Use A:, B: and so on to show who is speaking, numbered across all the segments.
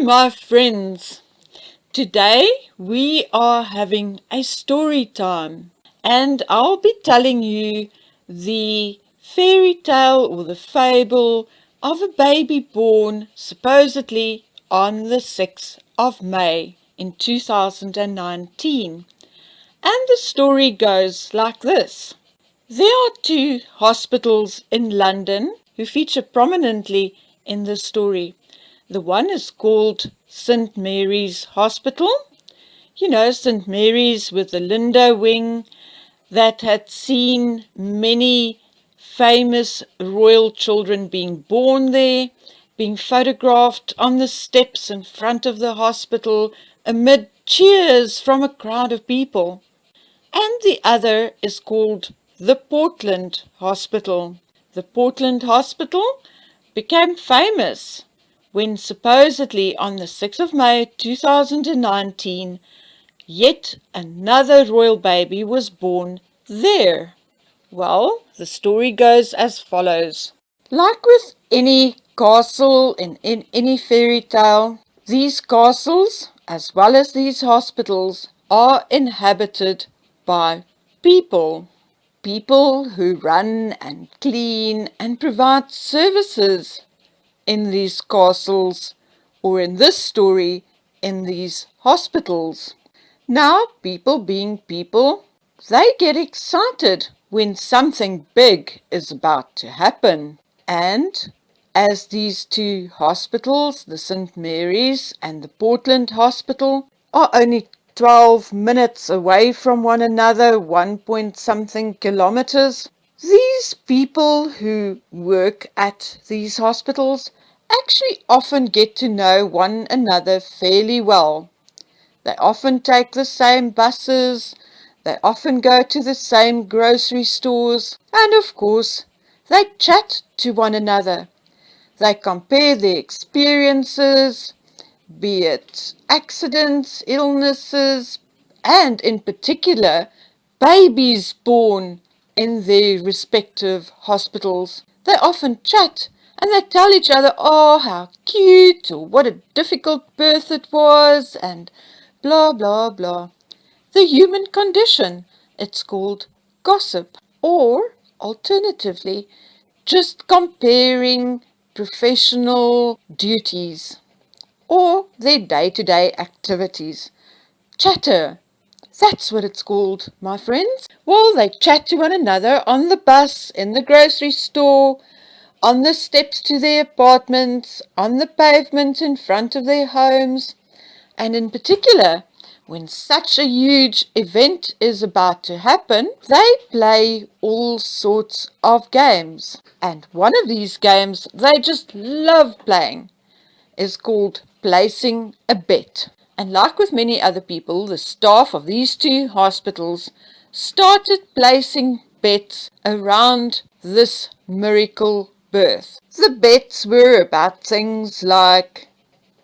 A: my friends. Today we are having a story time, and I'll be telling you the fairy tale or the fable of a baby born supposedly on the 6th of May in 2019. And the story goes like this. There are two hospitals in London who feature prominently in the story. The one is called St. Mary's Hospital. You know, St. Mary's with the Linda wing that had seen many famous royal children being born there, being photographed on the steps in front of the hospital amid cheers from a crowd of people. And the other is called the Portland Hospital. The Portland Hospital became famous when supposedly on the 6th of May 2019, yet another royal baby was born there. Well, the story goes as follows. Like with any castle in any fairy tale, these castles, as well as these hospitals, are inhabited by people. People who run and clean and provide services in these castles, or in this story, in these hospitals. Now, people being people, they get excited when something big is about to happen. And as these two hospitals, the St. Mary's and the Portland Hospital, are only 12 minutes away from one another, 1 point something kilometers, these people who work at these hospitals actually often get to know one another fairly well. They often take the same buses, they often go to the same grocery stores, and of course, they chat to one another. They compare their experiences, be it accidents, illnesses, and in particular, babies born in their respective hospitals. They often chat and they tell each other, oh, how cute, or what a difficult birth it was, and blah, blah, blah. The human condition, it's called gossip, or alternatively, just comparing professional duties or their day-to-day activities. Chatter. That's what it's called, my friends. Well, they chat to one another on the bus, in the grocery store, on the steps to their apartments, on the pavement in front of their homes, and in particular, when such a huge event is about to happen, they play all sorts of games. And one of these games they just love playing is called placing a bet. And like with many other people, the staff of these two hospitals started placing bets around this miracle birth. The bets were about things like,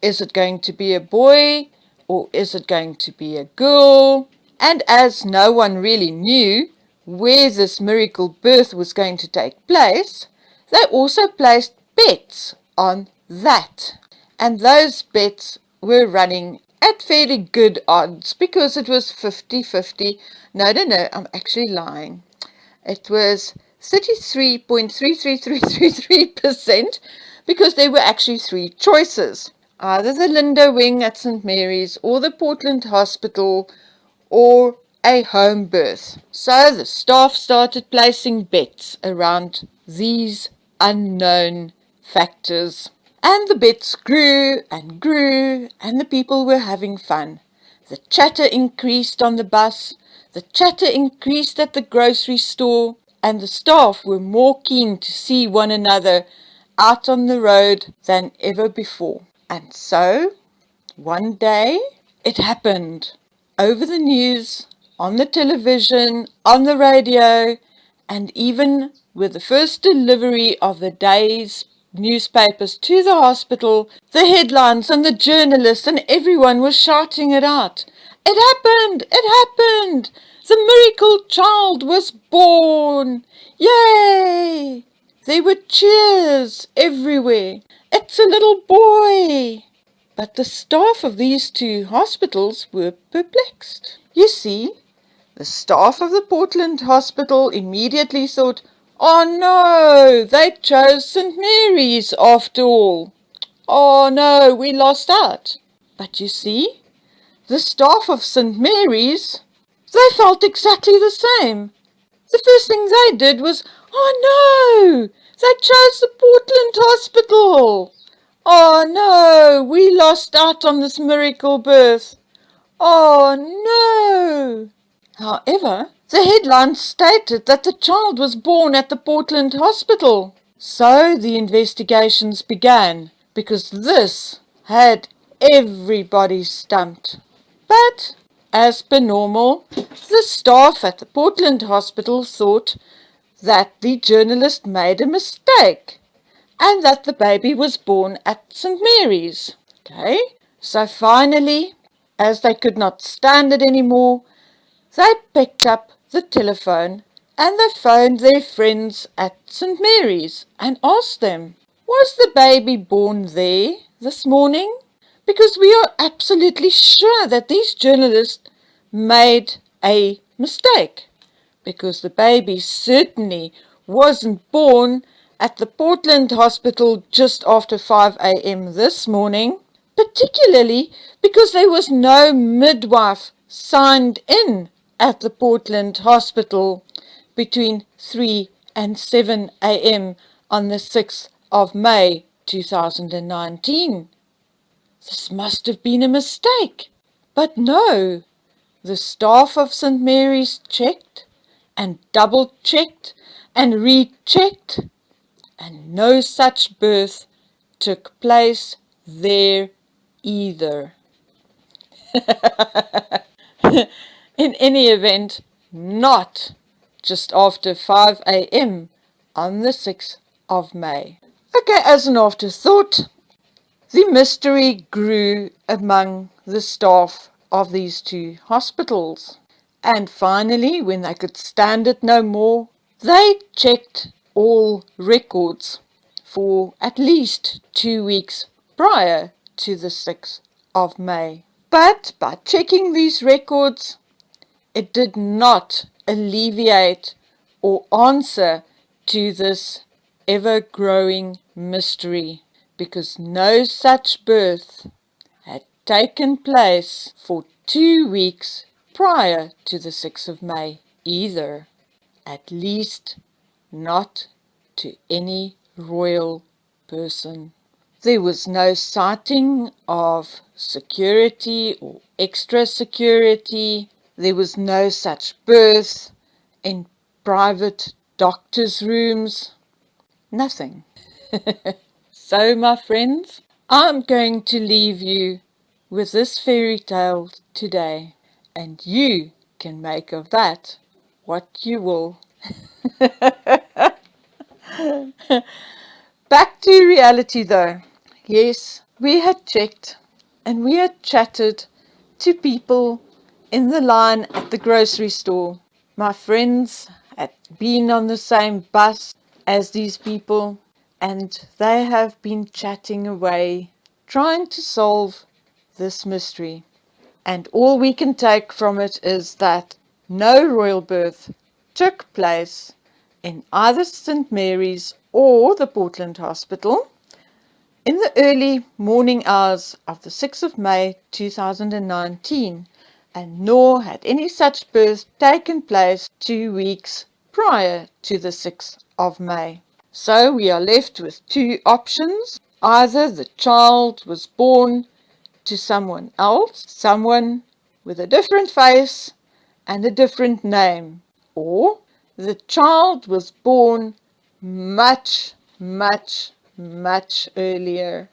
A: is it going to be a boy or is it going to be a girl? And as no one really knew where this miracle birth was going to take place, they also placed bets on that. And those bets were running at fairly good odds because it was 50-50. No, I'm actually lying. It was 33.33333% because there were actually three choices. Either the Linda wing at St. Mary's or the Portland Hospital or a home birth. So the staff started placing bets around these unknown factors. And the bets grew and grew, and the people were having fun. The chatter increased on the bus, the chatter increased at the grocery store, and the staff were more keen to see one another out on the road than ever before. And so, one day, it happened. Over the news, on the television, on the radio, and even with the first delivery of the day's newspapers to the hospital, the headlines and the journalists and everyone was shouting it out. It happened! It happened! The miracle child was born! Yay! There were cheers everywhere. It's a little boy! But the staff of these two hospitals were perplexed. You see, the staff of the Portland Hospital immediately thought, "Oh no, they chose St. Mary's after all. Oh no, we lost out." But you see, the staff of St. Mary's, they felt exactly the same. The first thing they did was, "Oh no, they chose the Portland Hospital. Oh no, we lost out on this miracle birth. Oh no." However, the headline stated that the child was born at the Portland Hospital. So the investigations began, because this had everybody stumped. But, as per normal, the staff at the Portland Hospital thought that the journalist made a mistake and that the baby was born at St. Mary's. Okay, so finally, as they could not stand it anymore, they picked up the telephone and they phoned their friends at St. Mary's and asked them, "Was the baby born there this morning? Because we are absolutely sure that these journalists made a mistake, because the baby certainly wasn't born at the Portland Hospital just after 5 a.m. this morning, particularly because there was no midwife signed in at the Portland Hospital between 3 and 7 a.m. on the 6th of May 2019. This must have been a mistake." But no, the staff of St. Mary's checked and double-checked and rechecked, and no such birth took place there either. In any event, not just after 5 a.m. on the 6th of May. Okay, as an afterthought, the mystery grew among the staff of these two hospitals. And finally, when they could stand it no more, they checked all records for at least 2 weeks prior to the 6th of May. But by checking these records, it did not alleviate or answer to this ever-growing mystery, because no such birth had taken place for 2 weeks prior to the 6th of May either, at least not to any royal person. There was no sighting of security or extra security. There was no such birth in private doctors' rooms. Nothing. So, my friends, I'm going to leave you with this fairy tale today, and you can make of that what you will. Back to reality though. Yes, we had checked and we had chatted to people in the line at the grocery store. My friends had been on the same bus as these people, and they have been chatting away, trying to solve this mystery. And all we can take from it is that no royal birth took place in either St. Mary's or the Portland Hospital in the early morning hours of the 6th of May 2019, and nor had any such birth taken place 2 weeks prior to the 6th of May. So we are left with two options. Either the child was born to someone else, someone with a different face and a different name, or the child was born much, much, much earlier,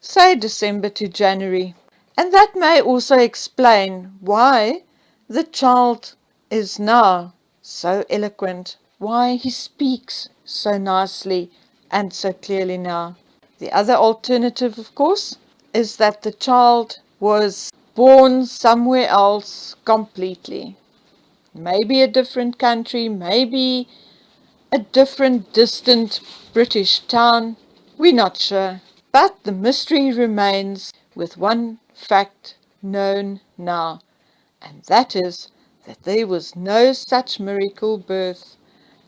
A: say December to January. And that may also explain why the child is now so eloquent, why he speaks so nicely and so clearly now. The other alternative, of course, is that the child was born somewhere else completely. Maybe a different country, maybe a different distant British town. We're not sure. But the mystery remains. with one fact known now, and that is that there was no such miracle birth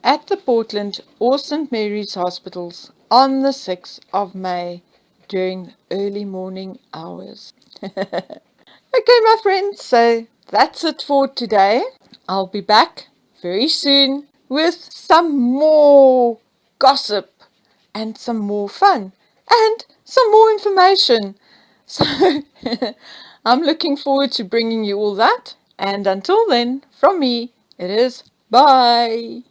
A: at the Portland or St. Mary's hospitals on the 6th of May during the early morning hours. Okay, my friends, so that's it for today. I'll be back very soon with some more gossip and some more fun and some more information. So I'm looking forward to bringing you all that. And until then, from me, it is bye.